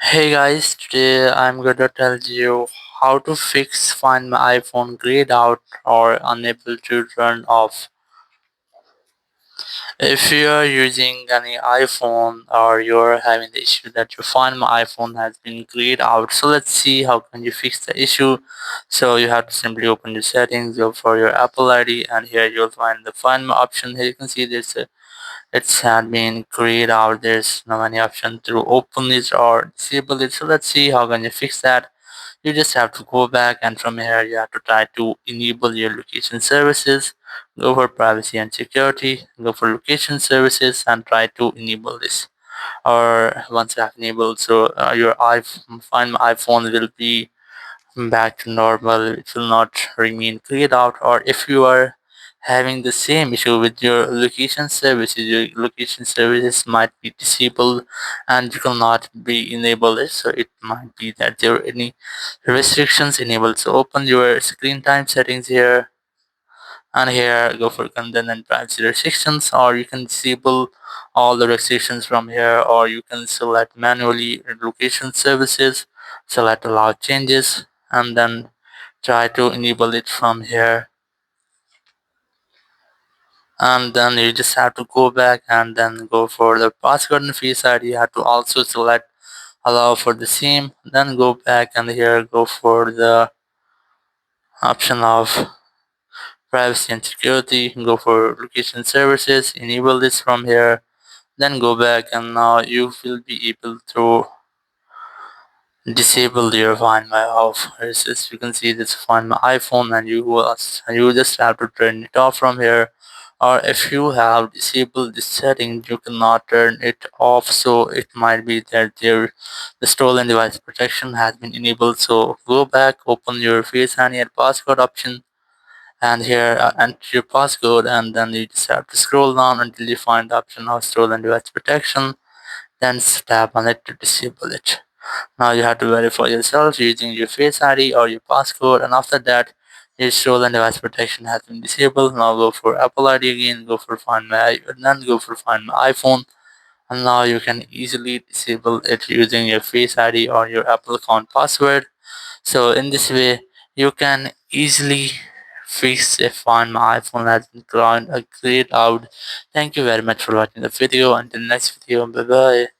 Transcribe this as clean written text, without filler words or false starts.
Hey guys, today I'm going to tell you how to fix Find My iPhone grayed out or unable to turn off. If you are using any iPhone or you're having the issue that your Find My iPhone has been grayed out, so let's see how can you fix the issue. So you have to simply open your settings, go for your Apple ID, and here you'll find the Find My option. Here you can see it's had been grayed out. There's no any option to open it or disable it. So let's see how can you fix that. You just have to go back, and from here you have to try to enable your location services. Go for privacy and security, go for location services and try to enable this. Or once you have enabled, so your iPhone, Find My iPhone will be back to normal. It will not remain cleared out. Or if you are having the same issue with your location services might be disabled and you cannot be enable it. So it might be that there are any restrictions enabled. So open your screen time settings here, and here go for content and privacy restrictions, or you can disable all the restrictions from here, or you can select manually location services, select allow changes, and then try to enable it from here. And then you just have to go back and then go for the password and face ID. You have to also select allow for the same, then go back and here go for the option of privacy and security, go for location services, enable this from here, then go back, and now you will be able to disable your Find My off. As you can see, this Find My iPhone, and you just have to turn it off from here. Or if you have disabled this setting, you cannot turn it off. So it might be that the stolen device protection has been enabled. So go back, open your Face ID and password option, and here enter your passcode, and then you just have to scroll down until you find the option of stolen device protection, then tap on it to disable it. Now you have to verify yourself using your Face ID or your passcode, and after that your stolen device protection has been disabled. Now go for Apple ID again, go for Find My, and then go for Find My iPhone, and now you can easily disable it using your Face ID or your Apple account password. So in this way, you can easily fix if Find My iPhone has been grayed out. Thank you very much for watching the video. Until next video, bye bye.